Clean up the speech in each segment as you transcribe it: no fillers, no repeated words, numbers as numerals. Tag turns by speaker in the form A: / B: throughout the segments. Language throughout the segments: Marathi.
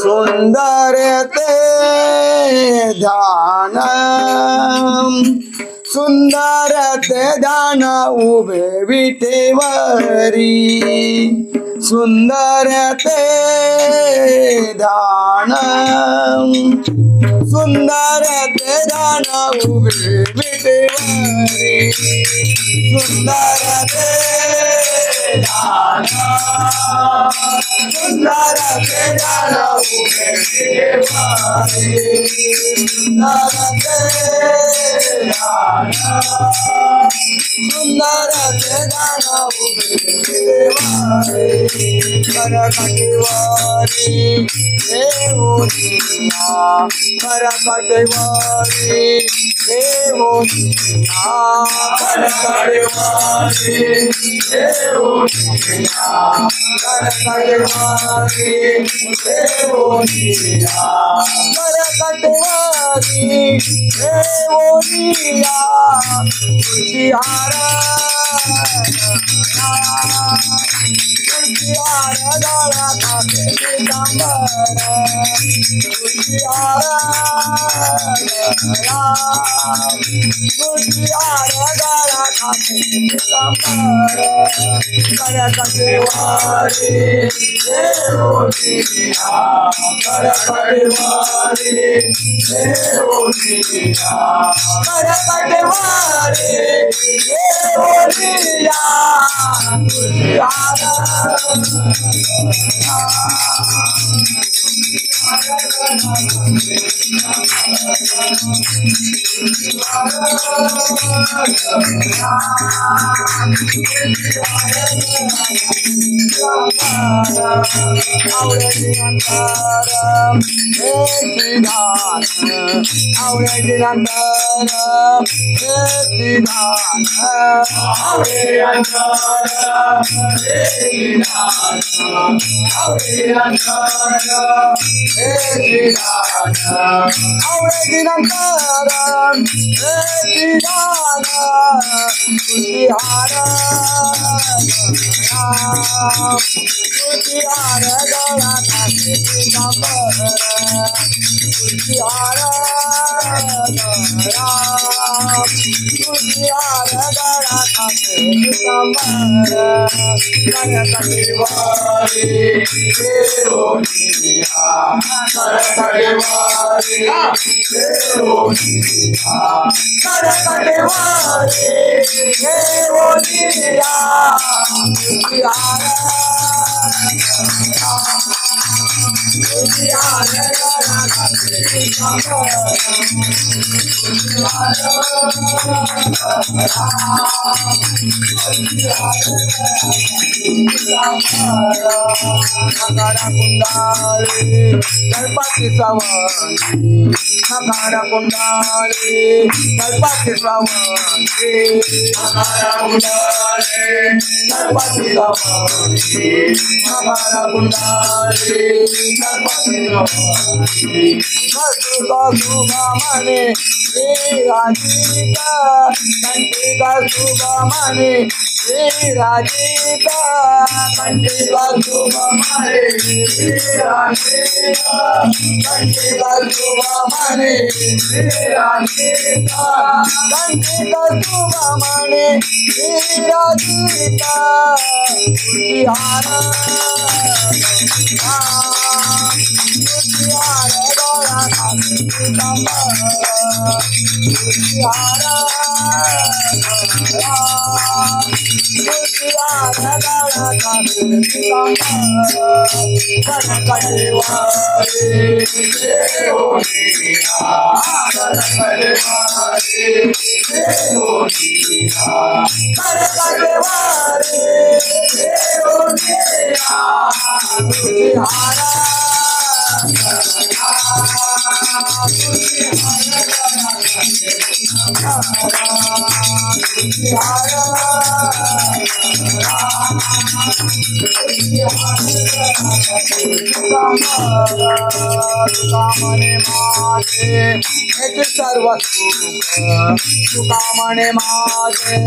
A: सुंदर ते ध्यान सुंदर ते ध्यान उभे विटेवरी सुंदर ते ध्यान सुंदर ते ध्यान उभे विटेवरी सुंदर ते ध्यान सुंदर ते ध्यान उभे विटेवरी सुंदर ते ध्यान सुंदर ते ध्यान उभे विटेवरी करकटवारी देवोनिया करकटवारी देवोनिया करकटवारी देवोनिया करकटवारी देवोनिया करकटवारी देवोनिया तुझिहारा गाला काके दिगंबरा तुझिहारा गाला काके दिगंबरा करकटवारी देवोनिया करकटवारी देवोनिया करकटवारी देवोनिया तुझिहारा आवळ्याची नंतर हेची धान आवळ्याची नंतर हेची धान आवळे नंतर हेची धान आवळे नंतर हेची धान आवळ्याची नंतर हेची धान तुझी हार तुझी हार गळा टाके पितांबर तुझी हार तुझी हार गळा टाके पितांबर कनकदेवारी देवोनिया कनकदेवारी देवोनिया कनकदेवारी देवोनिया तुझी हार तुझी हार गळा टाके पितांबर तुझी हार नगारा कुंडाळी गणपती श्रावणी नगारा कुंडाळी गणपती श्रावणी नगारा कुंडाळी गणपती श्रावणी नगारा कुंडाळी गणपती श्रावणी सुगा सुगा म्हणे श्रीराजिका कंटिका सुगा म्हणे श्रीराजिका कंटिका सुगा म्हणे श्रीराजिका कंटिका सुगा म्हणे श्रीराजिका कंटिका सुगा म्हणे श्रीराजिका तुझी हार तुझी हार गळा टाके पितांबर तुझी हार तुझी हार गळा टाके पितांबर कनकदेवारी देवोनिया कनकदेवारी देवोनिया कनकदेवारी देवोनिया तुझी हार तुकामणे माझे हेच सर्व सुख तुकामणे माझे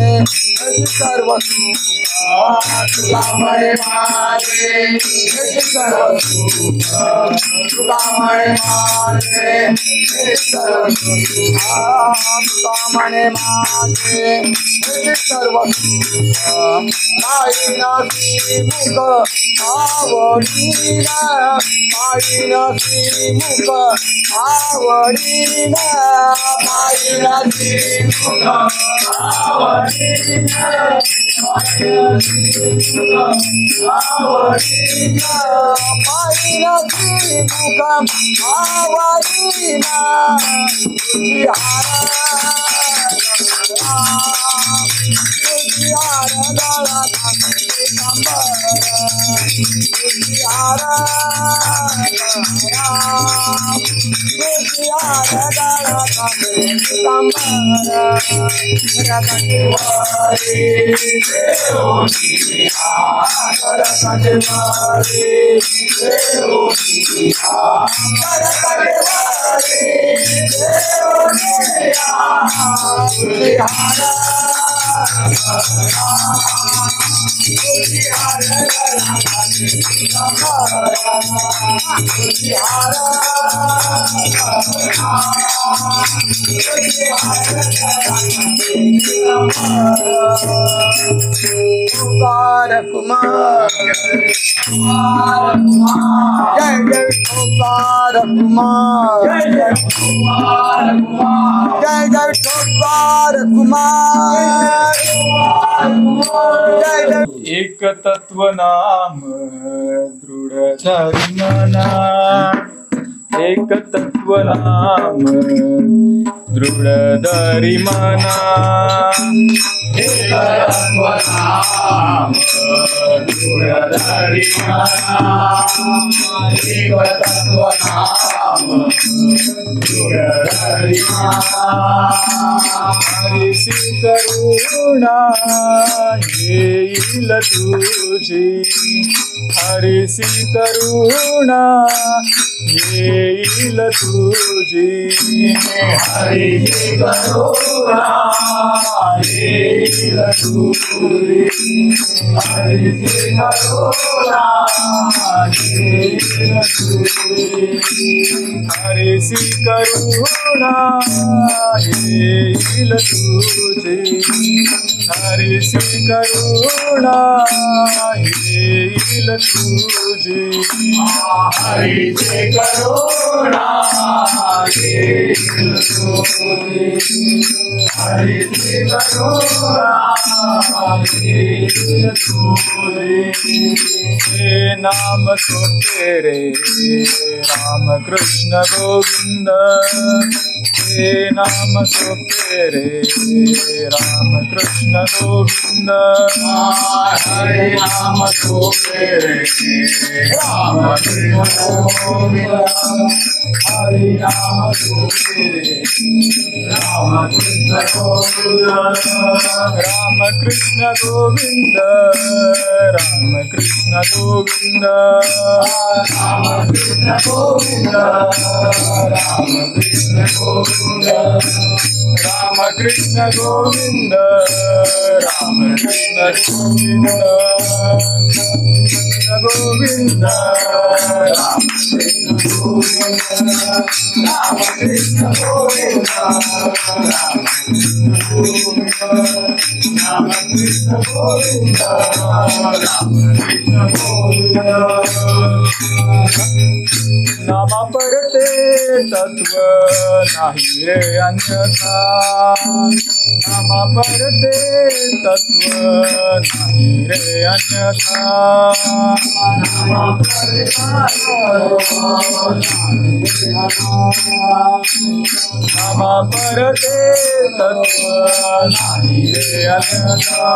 A: हेच सर्व सुख तुकामणे माझे हेच सर्व सुख तुकामणे माझे हेच सर्व सुख तुकामणे माझे हेच सर्व सुख काही नसी मुख आवडीना काही नसी मुख आवडीना काही नसी मुख आवडीना काही नसी मुख आवडीना काही नसी मुख आवडीना तुझी हार तुझी हार गळा टाके पितांबर तुझी हार तुझी हार गळा टाके पितांबर कनकदेवारी देवोनिया कनकदेवारी देवोनिया कनकदेवारी देवोनिया तुझी हार तुझी हार गळा टाके पितांबर तुझी हार तुझी हार गळा टाके पितांबर कुमार जय जय ठोकर कुमार जय जय ठोकर कुमार जय जय ठोकर कुमार जय जय
B: एक तत्व नाम दृढ धरी मना एक तत्व नाम दृढ धरी मना
A: एक तत्व नाम दृढ धरी मना एक तत्व नाम दृढ धरी मना
B: हरीसी करुणा येईल तुझी हरीसी करुणा येईल तुझी
A: हरीची करुणा येईल तुझी हरीची करुणा येईल तुझी
B: हरीसी करुणा येईल तुझी हरीसी करुणा येईल तुझी
A: हरीची करुणा येईल तुझी हरीची करुणा येईल तुझी
B: हे नाम सोपे रे राम कृष्ण गोविंद हे नाम सोपे रे राम कृष्ण गोविंद
A: हरे नाम सोपे रे राम कृष्ण गोविंद हरे नाम सोपे रे राम कृष्ण गोविंद
B: राम कृष्ण गोविंद राम कृष्ण गोविंद
A: राम कृष्ण गोविंद राम कृष्ण गोविंद
B: राम कृष्ण गोविंद राम कृष्ण गोविंद
A: राम कृष्ण गोविंद राम कृष्ण गोविंद राम कृष्ण गोविंद राम कृष्ण गोविंद
B: नामा परते तत्व नाही रे अन्यथा नामा परते तत्व नाही रे अन्यथा नामा परते तत्व नाही रे अन्यथा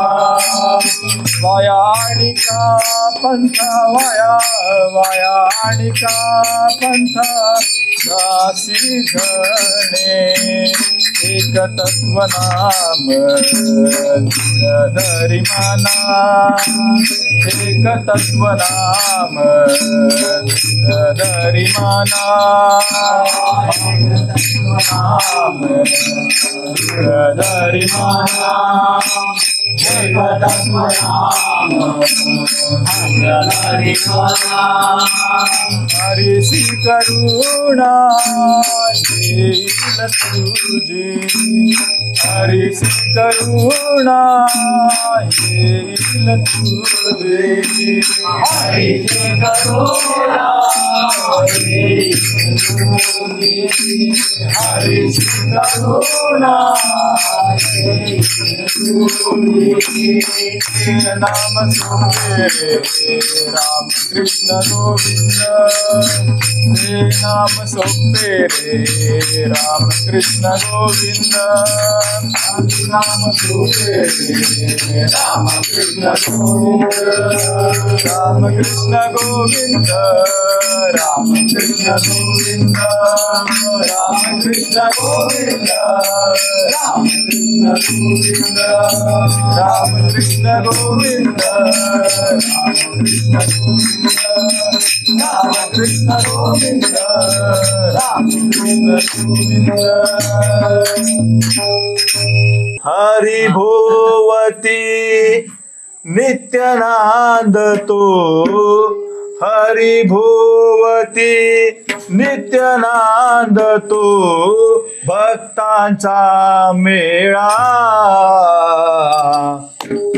B: वाया आणि का पंथ वाया आणि का पंथ दासी घणे एक तत्व नाम धरी मना एक तत्व नाम धरी मना
A: नाम धरी मना एक तत्व नाम धरी मना
B: हरीसी करुणा येईल तुझी हरीसी करुणा येईल तुझी
A: हरीची करुणा येईल तुझी हरीची करुणा येईल तुझी
B: नाम सोपे राम कृष्ण गोविंद हे नाम सोपे रे राम कृष्ण गोविंद
A: नाम सोपे रे राम कृष्ण गोविंद
B: राम कृष्ण गोविंद राम कृष्ण गोविंद
A: राम कृष्ण गोविंद राम कृष्ण गोविंद
B: राम कृष्ण गोविंद
A: राम कृष्ण गोविंद राम कृष्ण गोविंद
B: हरि भोवती नित्यनाद तो हरि भोवती नित्यनाद तो भक्तांचा मेळा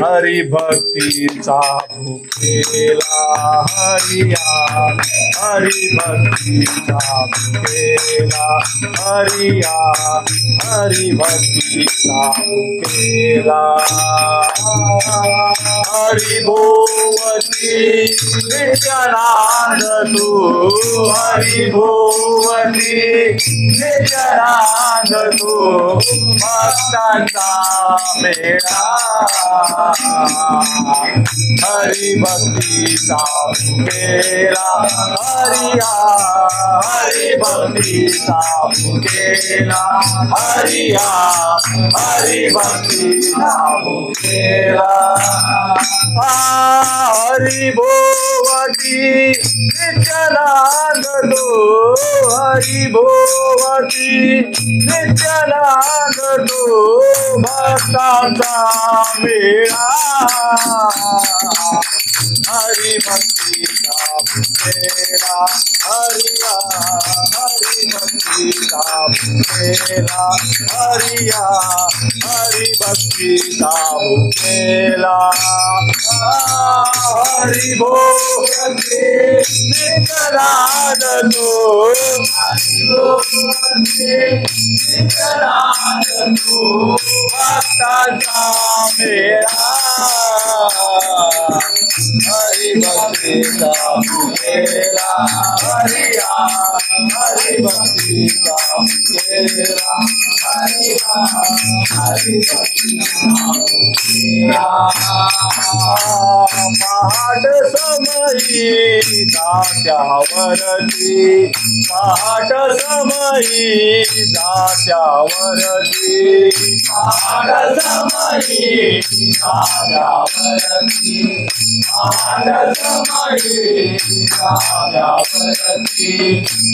B: हरिभक्तीचा भुकेला हरिया हरिभक्तीचा भुकेला हरिया हरिभक्तीचा भुकेला हरिभोवती नित्यानंद तू हरिभोवती नित्यानंद तू भक्तांचा मेळा हरिभक्तीचा भुकेला हरिया हरिभक्तीचा भुकेला हरिया हरिभक्तीचा भुकेला हरिभोवती नित्यानंद तो हरिभोवती नित्यानंद तो भक्तांचा मेळा हरिभक्तीचा भुकेला हरिया हरिभक्तीचा भुकेला हरिया हरिभक्तीचा भुकेला हरिभोवती नित्यानंद तो हरिभोवती नित्यानंद तो भक्तांचा मेळा हरिभक्तीचा भुकेला हरिया हरिभक्तीचा भुकेला हरिया हरिभक्तीचा भुकेला पहाट समयी दात्यावरती पहाट समयी दात्यावरती पहाट समयी दात्यावरती पहाट समयी दात्यावरती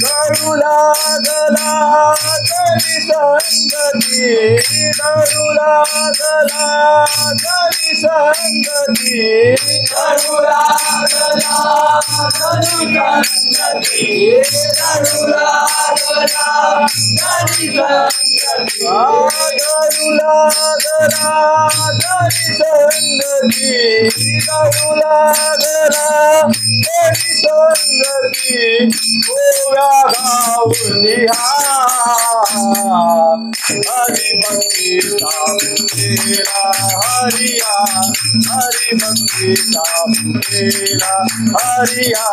B: करू लागला तरी संगती करू लागला तरी संगती करू लागला तरी संगती करू लागला तरी संगती करू लागला तरी संगती करू लागला तरी संगती गोव्या गावनिया हरिभक्तीचा भुकेला हरिया हरिभक्तीचा भुकेला हरिया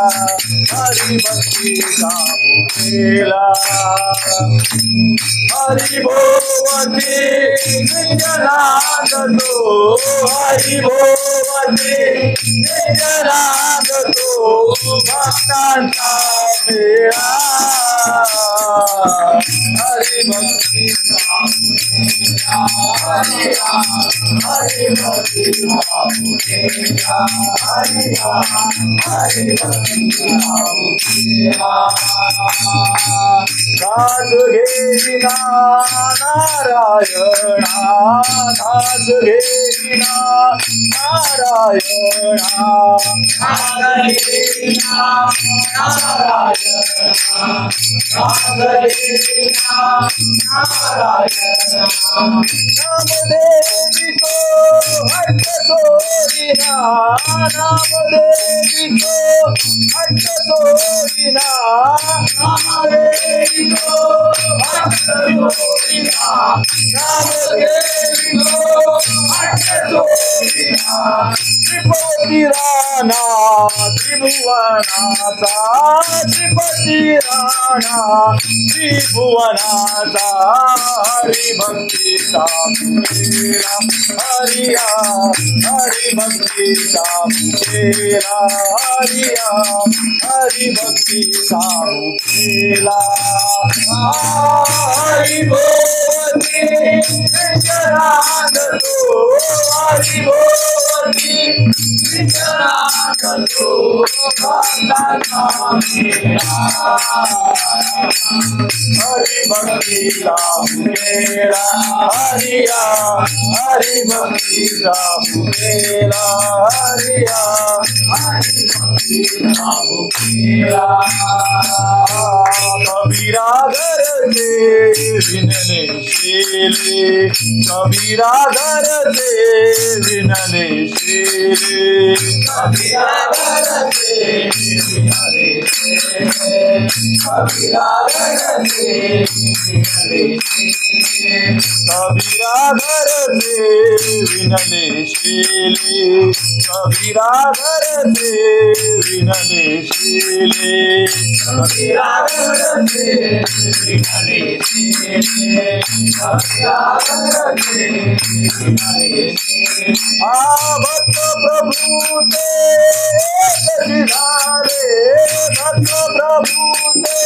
B: हरिभक्तीचा भुकेला हरिभोवती नित्यानंद तो हरिभोवती नित्यानंद तो भक्तांचा मेळा हरिभक्तीचा भुकेला हरिया हरिभक्तीचा भुकेला हरिया हरिभक्तीचा भुकेला दास घेईना नारायणा दास घेईना नारायणा दास घेईना नारायणा दास घेईना नारायणा नामदेवी तो हट्ट सोडिना नामदेवी तो हट्ट सोडिना नामदेवी तो हट्ट सोडिना नामदेवी तो हट्ट सोडिना त्रिपती राणा त्रिभुवनाचा त्रिपती राणा त्रिभुवनाचा हरिभक्तीचा भुकेला हरिया हरिभक्तीचा भुकेला हरिया हरिभक्तीचा भुकेला हरिभोवती नित्यानंद तो हरिभोवती
A: भक्ती विचारात तो भक्ताचा मेळा
B: हरि भक्तीला मुकेला हरिया हरि भक्तीला मुकेला हरिया
A: हरि भक्तीला मुकेला
B: कबीरा घरचे विनले शेले कबीरा घरचे विनले शेले
A: कबीरा घरचे विनले शेले कबीरा घरचे विनले शेले
B: कबीरा घरचे विनले शेले कबीरा घरचे विनले शेले
A: कबीरा घरचे विनले शेले कबीरा घरचे विनले शेले
B: भक्त प्रभु ते झाले भक्त प्रभु ते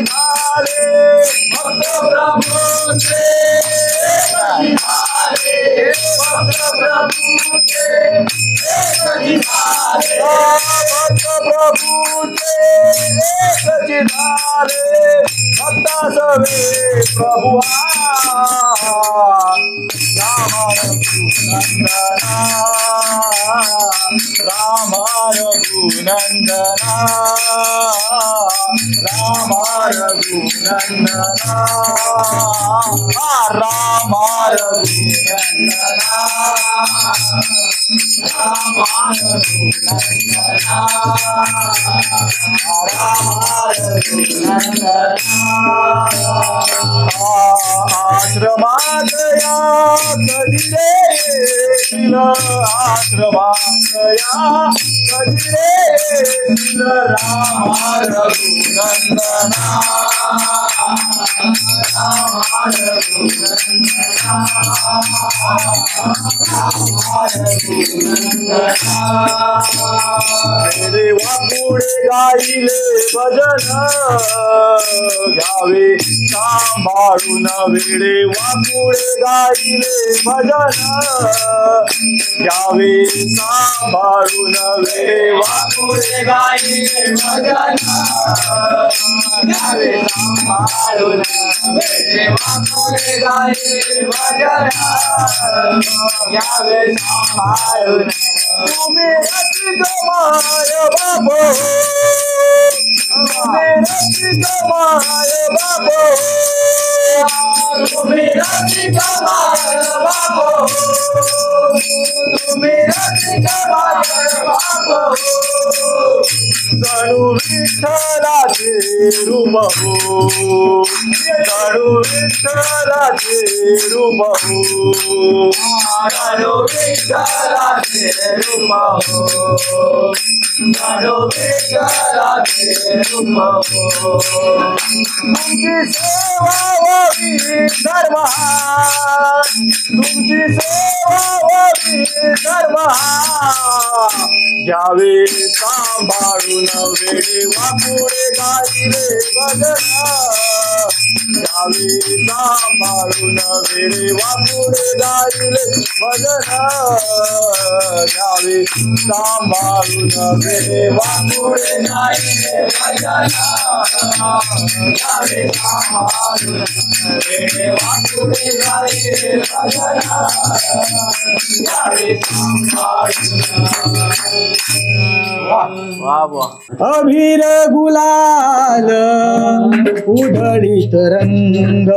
B: झाले
A: भक्त प्रभु से झाले भक्त प्रभु से झाले
B: भक्त प्रभु ते झाले भक्ता सवे प्रभु राम रघुनंदना राम रघुनंदना राम रघुनंदना राम रघुनंदना आश्रमातया कधी रे आश्रमातया कधी रे राम रघुनंदना देवा पुढे गाईले भजन घ्यावे सांभाळून वेडे वापुढे गाईले भजन घ्यावे सांभाळून वेडे
A: वापुढे गाईले भजन घ्यावे सांभाळून वेडे वापुढे गाईले भजन घ्यावे सांभाळून
B: तुम्ही रचित माय बाबो तुम्ही रचित माय बाबो
A: तुम्ही रचित माय बाबो तुम्ही रचित माय बाबो
B: गणू विठ्ठलाचे रूप हो गणू विठ्ठलाचे रूप हो
A: गणू विठ्ठलाचे रूप हो गणू विठ्ठलाचे रूप हो
B: तुमची सेवा व्हावी धर्महान तुमची सेवा व्हावी धर्महान घ्यावे सांभाळून वेडे वापुढे गाईले भजन घ्यावे सांभाळून वेडे वापुढे गाईले भजन घ्यावे सांभाळून वेडे वापुढे
A: गाईले भजन घ्यावे सांभाळून वेडे वापुढे गाईले भजन घ्यावे सांभाळून
B: अभिर गुलाल उधळीत रंग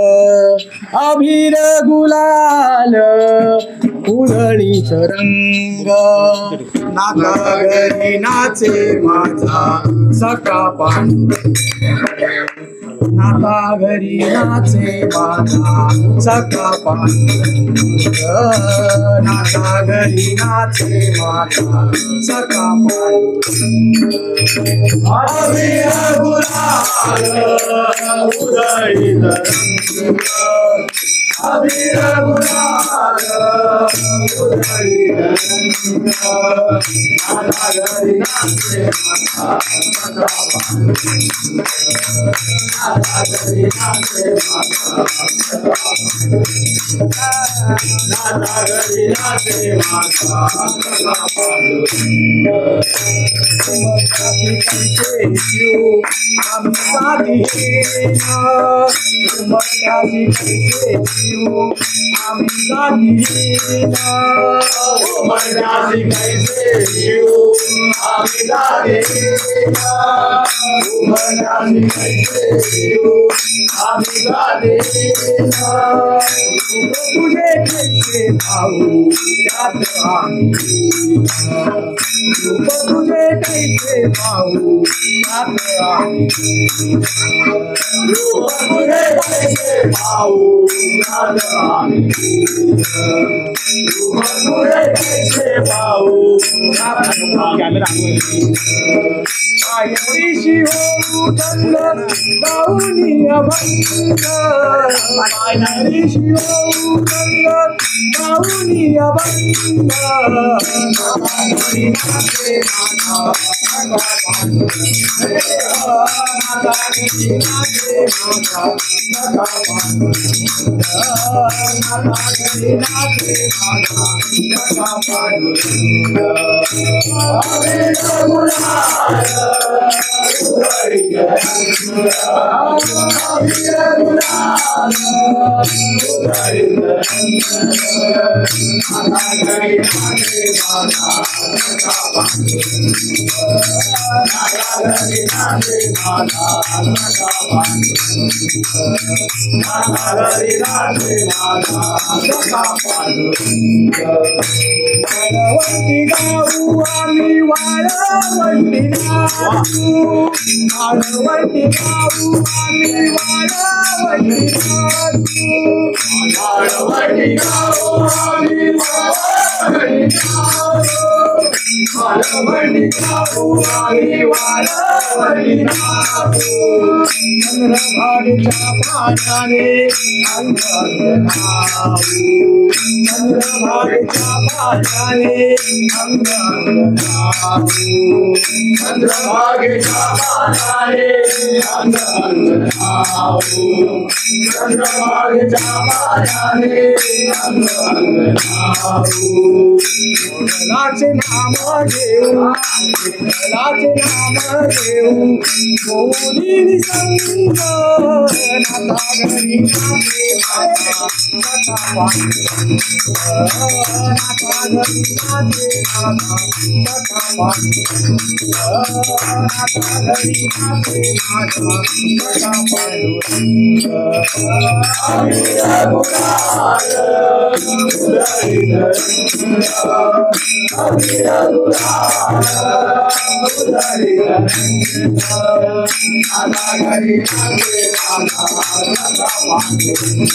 B: अभिर गुलाल उधळीत रंग नाका घरी नाचे माझा सखा पांडुरंग नाका घरी नाचे माझा सखा पांडुरंग नाका घरी नाचे माझा सखा पांडुरंग अभिर गुलाल उधळीत रंग अबीर गुलाल उधळी रंग नाथा घरी नाचे माता सखा पांडुरंग नाथा घरी नाचे माता सखा पांडुरंग नाथा घरी नाचे माता सखा पांडुरंग उमरकाशी कैसे जीव आम्ही जातीहीन उमरकाशी कैसे जीव आम्ही जातीहीन उमरकाशी कैसे जीव आम्ही जातीहीन उमरकाशी कैसे जीव आम्ही जातीहीन तुझे कैसे भाऊ त्यात आम्ही तुझे कैसे भाऊ त्यात आम्ही तुझे कैसे भाऊ त्यात आम्ही तुझे कैसे भाऊ पायरीशी होऊ थंड गाऊनी अभंग पायरीशी होऊ थंड गाऊनी अभंग नाचे माता सखा पांडुरंग नाथा घरी नाचे माता सखा पांडुरंग नाथा घरी नाचे माता सखा पांडुरंग अबीर गुलाल उधळी रंग अबीर गुलाल उधळी रंग नाथा घरी नाचे माता सखा पांडुरंग नाथा घरी नाचे माता सखा पांडुरंग नाथा घरी नाचे माता सखा पांडुरंग वाळवंटी गाऊ आम्ही वाळवंटी नाचू वाळवंटी गाऊ आम्ही वाळवंटी नाचू वाळवंटी गाऊ आम्ही वाळवंटी नाचू वाळवंटी गाऊ आम्ही वाळवंटी नाचू चंद्रभागेच्या पाण्याने अंग नावू चंद्रभागेच्या पाण्याने अंग नावू चंद्रभागेच्या पाण्याने अंग नावू चंद्रभागेच्या पाण्याने अंग नावू विठ्ठलाचे नाम घेऊ विठ्ठलाचे नाम घेऊ बोलीनी संग नाथा घरी नाचे माता सखा पांडुरंग नाथा घरी नाचे माता सखा पांडुरंग नाथा घरी नाचे माता सखा पांडुरंग अबीर गुलाल उधळी रंग अबीर गुलाल उधळी रंग नाथा घरी नाचे माता सखा पांडुरंग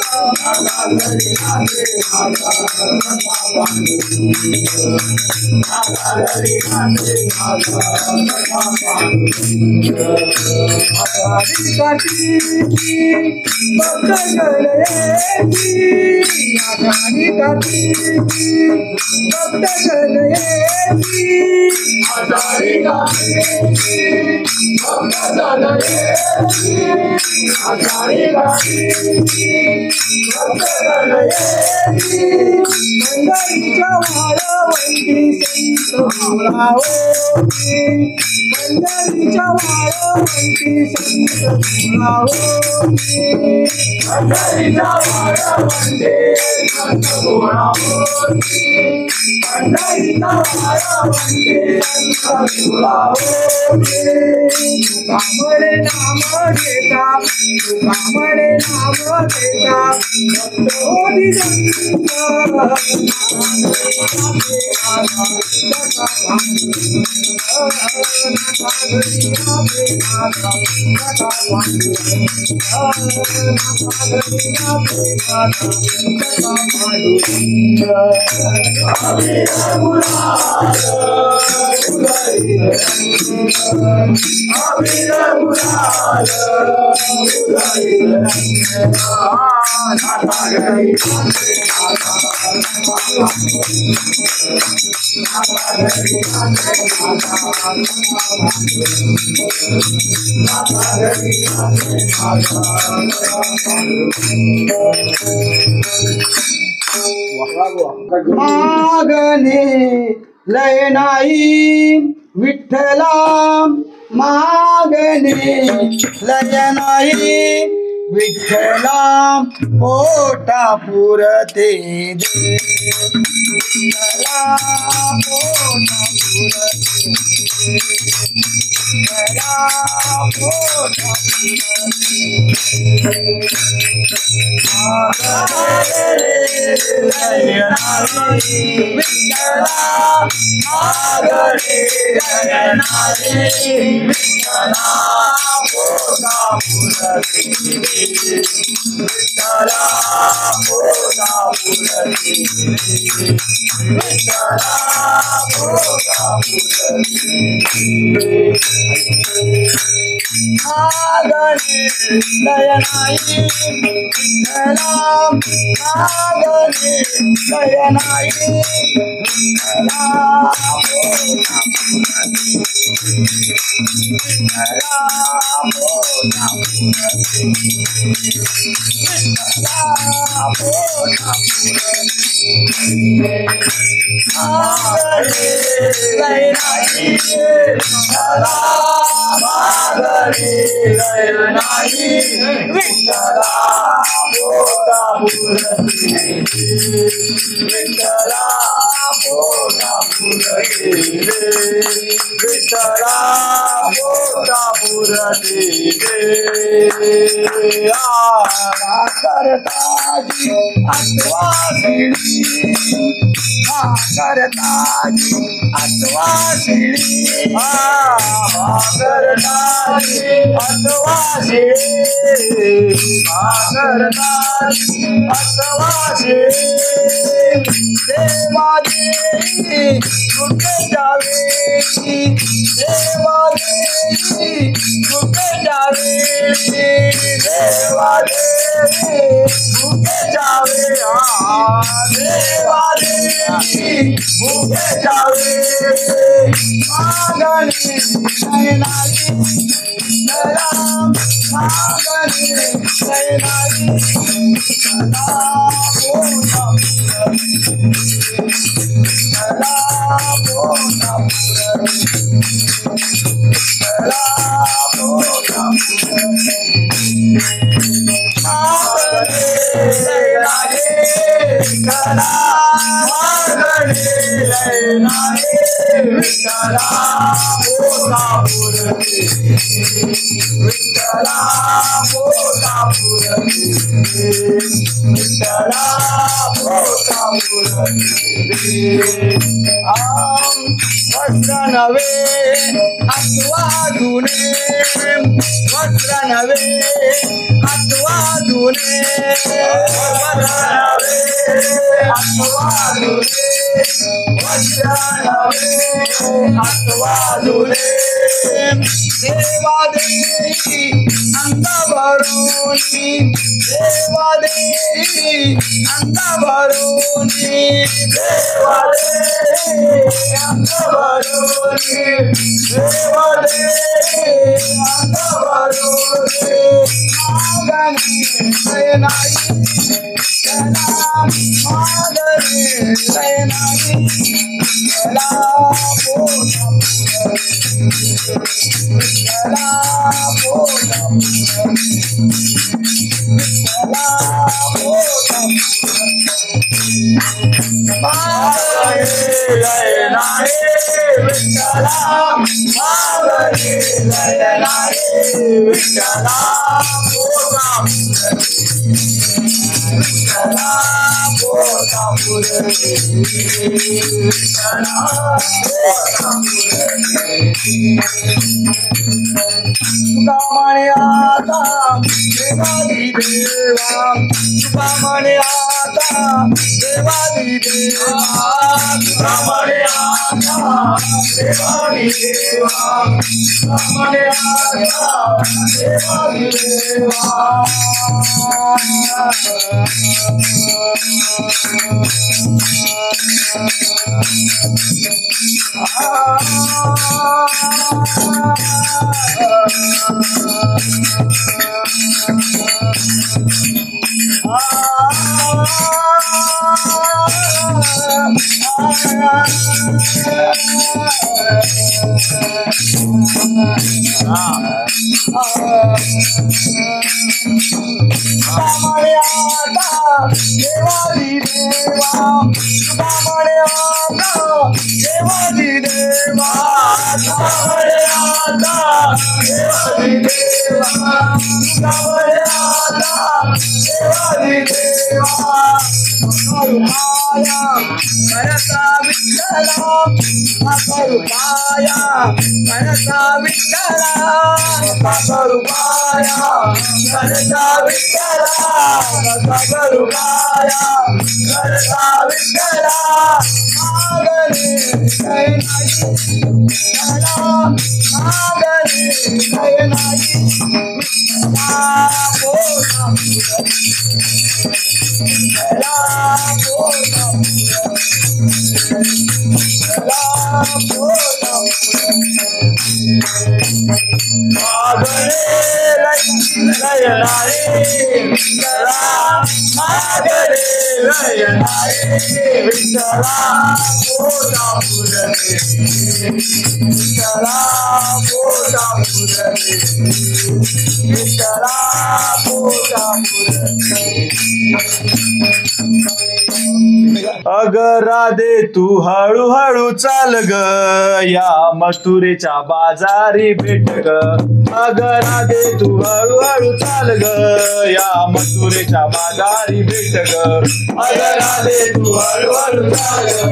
B: नाथा घरी नाचे माता सखा पांडुरंग नाथा घरी नाचे माता सखा पांडुरंग आषाढी कार्तिकी भक्त गणयेची आषाढी कार्तिकी भक्त गणयेची आषाढी कार्तिकी भक्त गणयेची आषाढी कार्तिकी भक्त गणयेची मंडळीच्या वाळवंटी संत बोलावती मंडळीच्या वाळवंटी संत बोलावती मंडळीच्या वाळवंटी संत बोलावती मंडळीच्या वाळवंटी संत बोलावती तुकामणे नाम घेता तुकामणे नाम घेता भक्त होती जंग नाथा
A: मागणे लय नाही विठ्ठला मागणे लय नाही विठ्ठला पोटा पुरते दे विठ्ठला पोटा पुरते दे विठ्ठला पोटा तुका म्हणे आता देवादी देवा तुका म्हणे आता देवादी देवा
B: तुका म्हणे आता देवादी देवा तुका म्हणे आता देवादी देवा
A: देवादी देवा तुका म्हणे आता देवादी देवा
B: तुका म्हणे आता देवादी देवा तुका म्हणे आता देवादी देवा
A: करुपाया करता विठ्ठला करुपाया करता विठ्ठला
B: करुपाया करता विठ्ठला करुपाया करता विठ्ठला
A: मागणे काही नाही विठ्ठला मागणे काही नाही विठ्ठला बोला
C: अगं राधे तू हळूहळू चाल ग या मथुरेच्या बाजारी भेट ग अगं राधे तू हळूहळू चाल ग या मथुरेच्या बाजारी भेट ग
B: अगं राधे तू हळूहळू चाल ग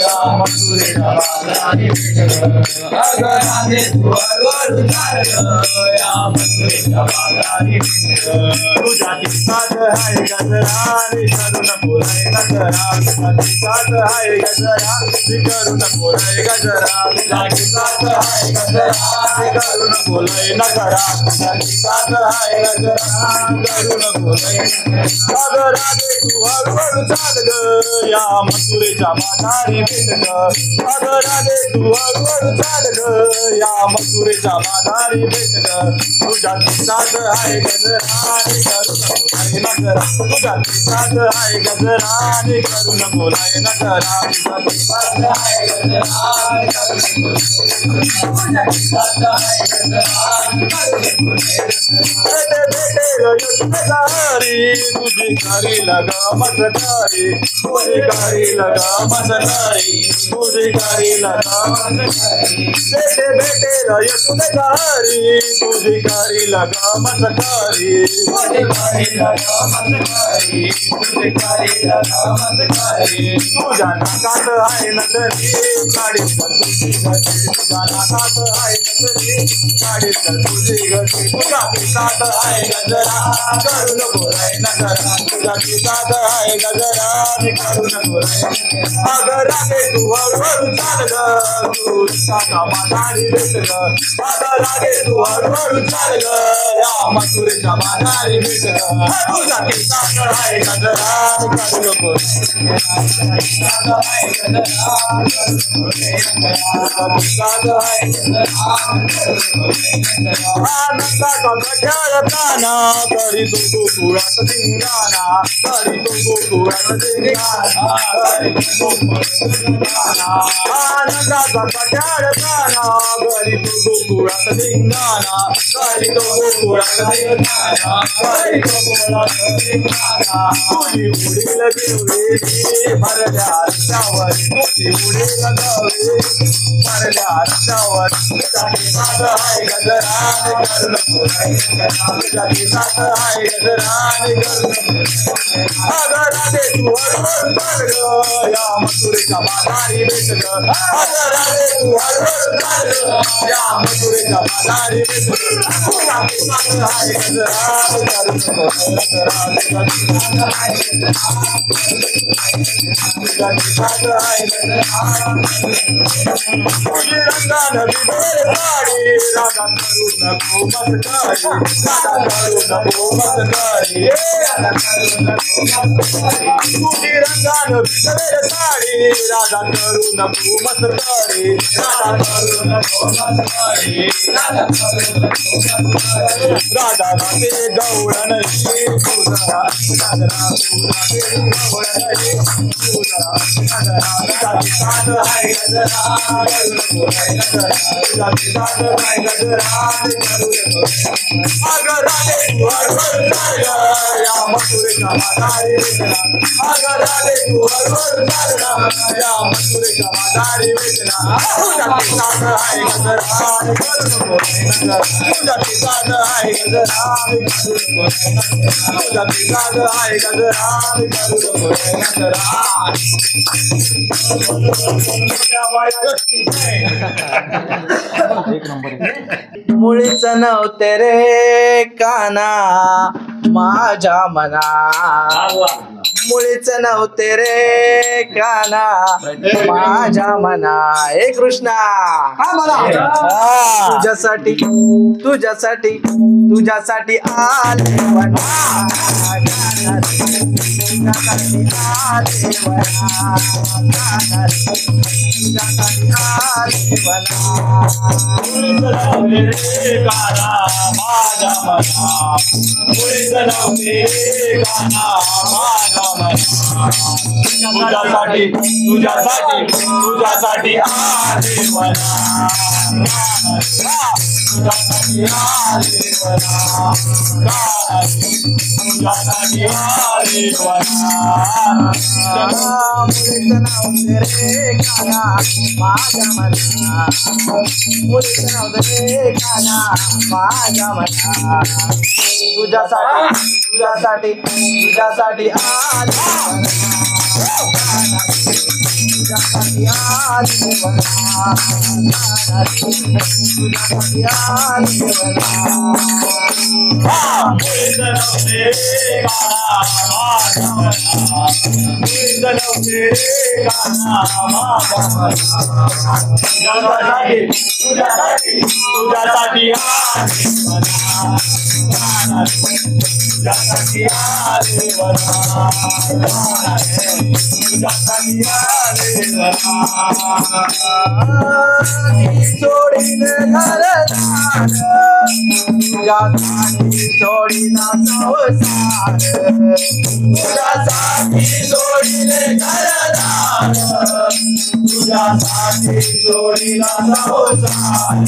B: या मथुरेच्या बाजारी भेट ग अगं राधे तू हळूहळू चाल ग या मथुरेच्या बाजारी भेट ग
C: तुझ्या किस्सात हाय गजरा रे करू नको लय गजरा तुझ्या किस्सात हाय गजरा रे करू नको लय गजरा तुझ्या किस्सात हाय गजरा रे करू नको लय नजरा तुझ्या किस्सात हाय गजरा करू नको लय अगं राधे तू हळूहळू चाल ग या मथुरेच्या बाजारी भेट ग अगं राधे तू हळूहळू चाल ग या मथुरेच्या बाजारी भेट ग तुझ्या किस्सात हाय गजरा रे करू नको लय नजरा तुझ्या किस्सात हाय गजरा रे करू नको लय नजरा तुझ्या किस्सात हाय गजरा रे करू भेटे भेटे ग यशोदा हरी तुझी करी लगा मस्करी तुझी करी लगा मस्करी तुझी करी लगा मस्करी भेटे भेटे ग यशोदा हरी तुझी करी लगा मस्करी
B: तुझी करी लगा मस्करी तुझी करी लगा मस्करी
C: तुझ्या नाकात आहे नजरी काढीत तुझी गती तुझ्या नाकात आहे नजरी काढीत तुझी गती तुझ्या पिसात आहे गजरा करू नको रे नजरा तुझ्या पिसात आहे गजरा करू नको रे अगं राधे तू हळूहळू चाल ग तू काका माझारी भेट ग अगं राधे तू हळूहळू चाल ग या मथुरेच्या माझारी भेट ग तुझ्या पिसात आहे गजरा करू नको आनंदाचा खेळताना तरी तू गोकुळात धिंगाणा तरी तू गोकुळात धिंगाणा आनंदाचा खेळताना घरी तू गोकुळात धिंगाणा तरी तू गोकुळात धिंगाणा तरी तू गोकुळात तुझी उडील देवळी भरल्या रस्त्यावर तुझी उडील गवळी भरल्या रस्त्यावर तुझ्याची साथ आहे गजराने करू नको तुझ्याची साथ आहे गजराने करू नको अगं राधे तू हळूहळू चाल ग या मथुरेच्या माघारी भेट ग अगं राधे तू हळूहळू चाल ग या मथुरेच्या माघारी भेट ग तुझ्याची साथ आहे गजराने करू नको तुझ्याची साथ आहे तुझी रंगानं बिगर साडी राधा करू नको मस्करी राधा करू नको मस्करी तुझी रंगानं बिगर साडी राधा करू नको मस्करी राधा करू नको मस्करी राधा गाते गवळण तुझा राधा गवळण तुझाची साथ आहे गजरा तुझाची साथ आहे गजरा अगं राधे तू हळूहळू चाल ग या मथुरेच्या माघारी वेदना अगं राधे तू हळूहळू चाल ग या मथुरेच्या माघारी वेदना तुझाची साथ आहे गजरा करू नको तुझाची साथ आहे गजरा करू नको तुझाची साथ आहे गजरा करू नको
A: मुळीच नव्हते रे काना माझ्या मना मुळीच नव्हते रे काना माझ्या मना हे कृष्णा तुझ्यासाठी तुझ्यासाठी तुझ्यासाठी आले वना तुझ्यासाठी आले वना तुझ्यासाठी आले वना
C: तुझ्यासाठी तुझ्यासाठी तुझ्यासाठी आले वना तुझ्यासाठी आले वना तुझ्यासाठी आले वना
A: मुळीच नव्हते रे काना माझ्या मना मुळीच नव्हते रे काना माझ्या मना तुझ्यासाठी तुझ्यासाठी तुझ्यासाठी आले तुझ्यासाठी आले वना तुझ्यासाठी आले
C: तुझ्यासाठी
A: सोडीन घरदार तुझ्यासाठी सोडीना संसार
C: तुझ्यासाठी सोडीले घरदार तुझ्यासाठी सोडीला संसार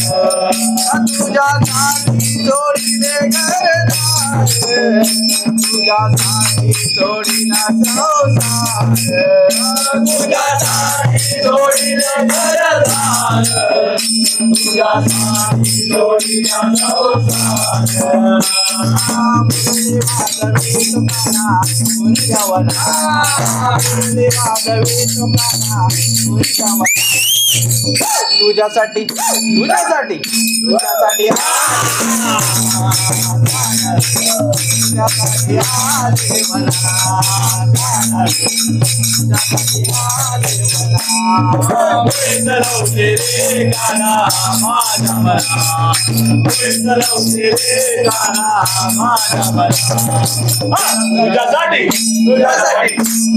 A: तुझ्यासाठी सोडीले घरदार तुझ्यासाठी सोडीना संसार
C: तुझ्यासाठी सोडीले घरदार तुझ्यासाठी सोडीला संसार
A: तुझ्यासाठी तुझ्यासाठी तुझ्यासाठी
C: तुझ्यासाठी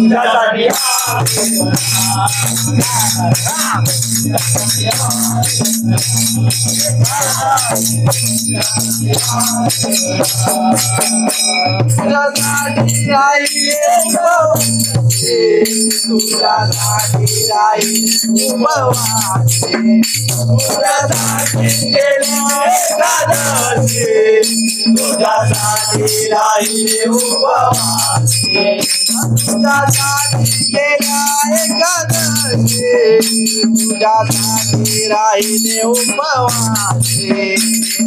C: तुझ्यासाठी तुझ्यासाठी
A: तुझ्यासाठी आई
C: तुझ्यासाठी राहील उपवासी तुझ्यासाठी केले एकादशी तुझ्यासाठी राहील उपवासी तुझ्यासाठी केल्या एकादशी तुझ्यासाठी राहील उपवासी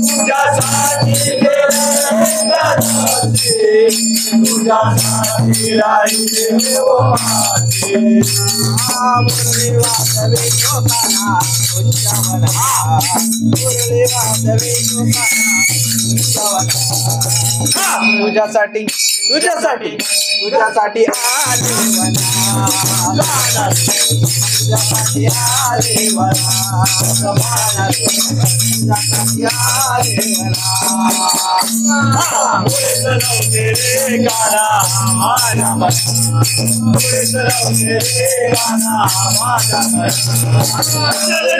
C: तुझ्यासाठी केल्या एकादशी तुझ्यासाठी राहील उपवासी मुरली वाजवी लोकांना उच्चवना मुरली वाजवी लोकांना तुझ्यासाठी तुझ्यासाठी तुझ्यासाठी आलेवना तुझ्यासाठी आलेवना तुझ्यासाठी आलेवना पुढे चलवते रे गाणा माझ्या पुढे चलवते रे गाणा माझ्या तुझ्यासाठी तुझ्यासाठी तुझ्यासाठी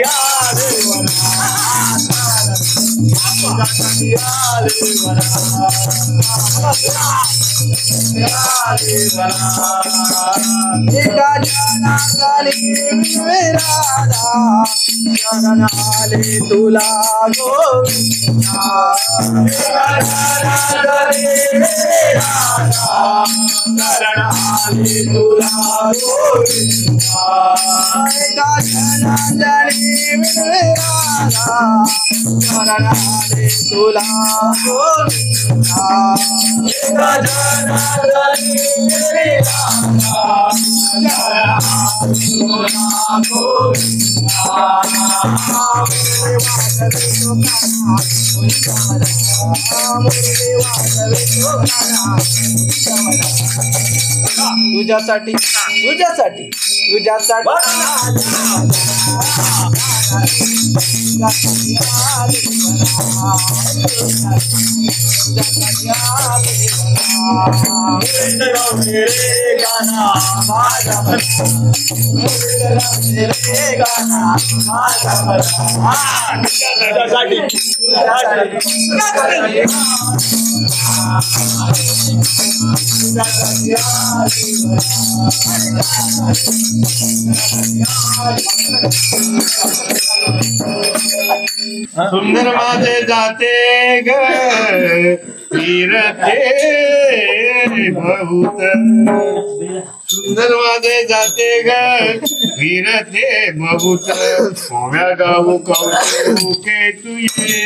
C: आलेवना तुझ्यासाठी आलेवना एका जनाली विराधा शरण आले तुला गोविंदा एका जनाली विराधा शरण आले तुला गोविंदा एका जनाली विराधा शरण आले तुला गोविंदा एका जनाली विराधा शरण आले तुला गोविंदा तुझ्यासाठी तुझ्यासाठी तुझ्यासाठी
B: सुंदर माझे जाते ग फिरते बहुत सुंदर माझे जाते ग फिरते बहुत कोव्या गाऊ कौतुके तुझे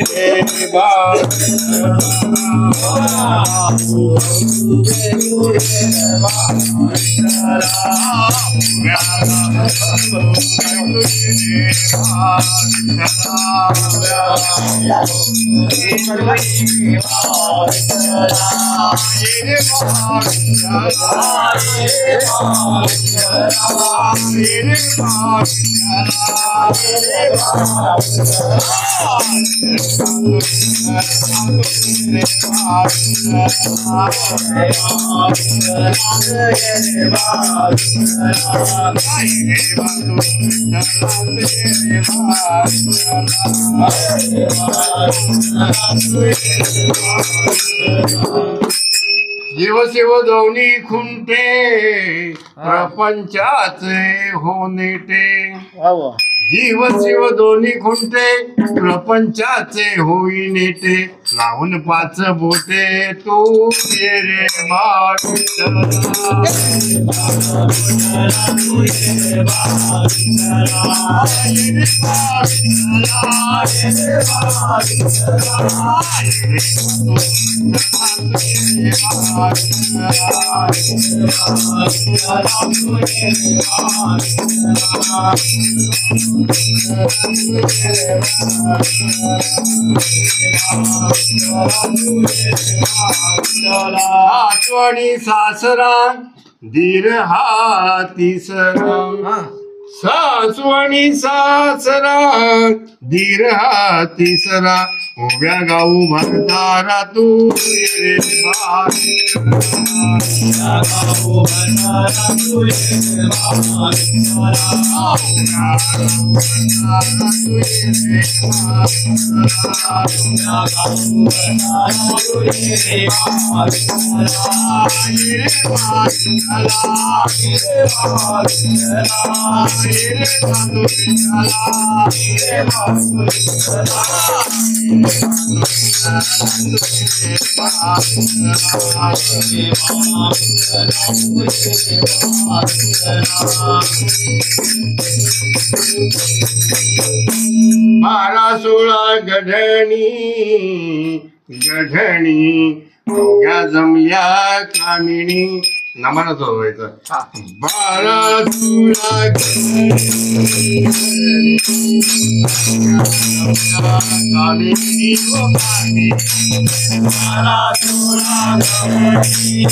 B: जीव शिव दोन्ही खुंटे प्रपंचाचे हो नेटे जीव शिव दोन्ही खुंटे प्रपंचाचे होई नेटे लावून पाच बोटे तू ये रे आठवणी सासरा दीर हा तिसरा
C: सासू आणि सासरा धीर हा तिसरा उभ्या गाऊ भरतारा तू ये रे बारा सोळा गढणी गढणी या जमल्या कामिणी नामानं चालवायचं. बारा सोळा गढणी कामिनी व कामिनी बारा सोळा गढणी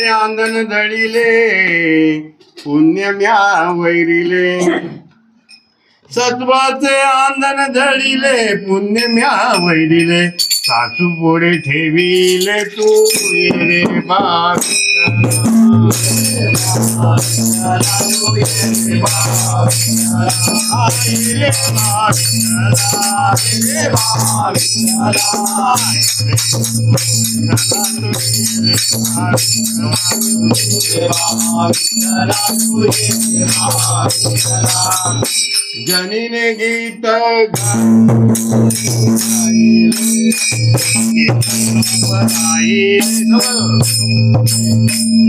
C: आंदन दळिले पुण्यम्या वैरिले सत्वाचे आंदन दळिले पुण्यम्या वैरिले सासू पोळे ठेविले तू ये रे जनीने गीत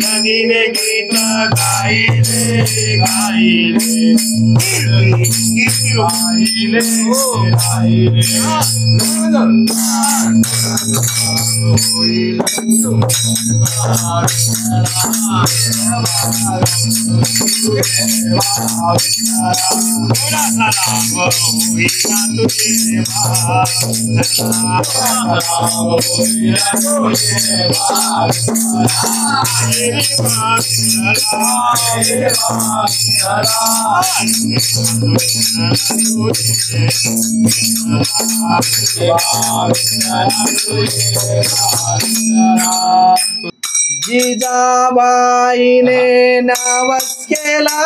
C: जनीने गीत गाइले गाइले गाइले
A: जिजाबाईने नवस केला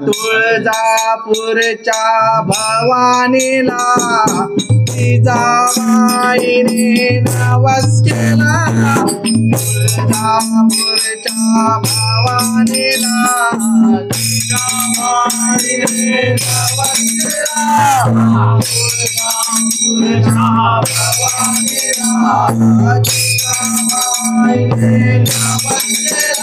A: तुळजापूरच्या भवानीला. जिजाबाईने नवस केला तुळजापूरच्या भवानीला. जिजाबाईने नवस केला तुळजापूरच्या भवानीला. जिजाबाईने नवस केला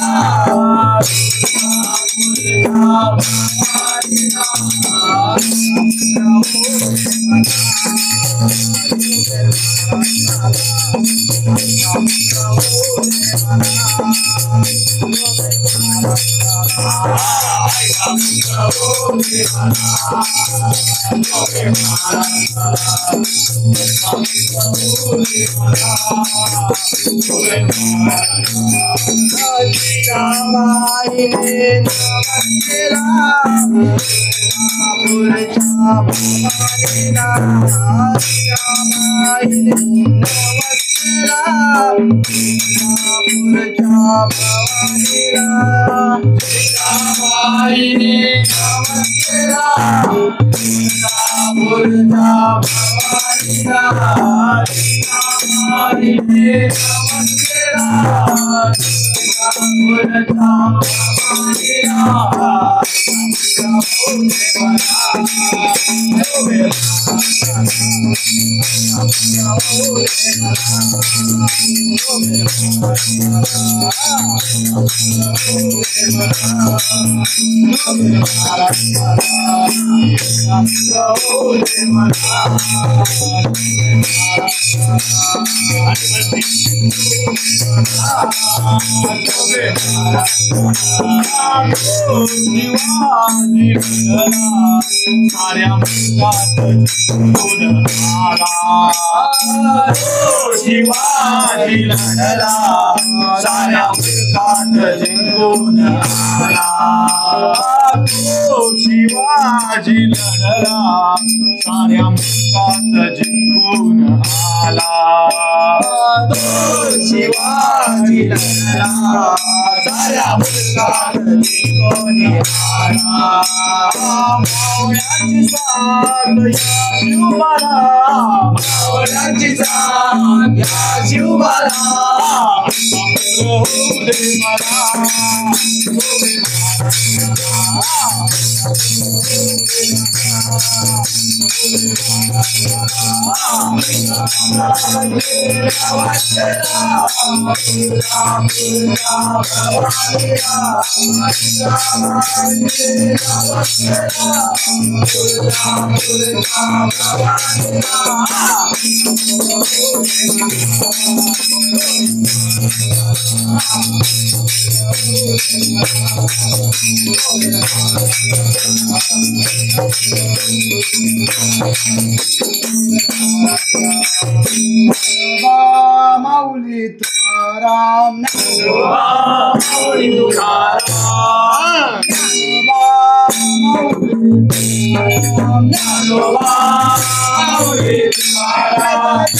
C: शिवाजी लढला साऱ्या मुलकात जिंकून आला शिवाजी लढला साऱ्या मुलकात जिंकून आला शिवाजी लढला साऱ्या मुलकात जिंकून आला मावळ्याची साथ या शिवबाला मावळ्याची साथ या शिवबाला
A: माऊली तुकाराम
C: माऊली तुकाराम माऊली तुकाराम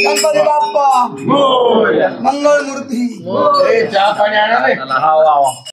A: गणपती बाप्पा मंगळ मूर्ती
B: चहा पाणी आणा नाही.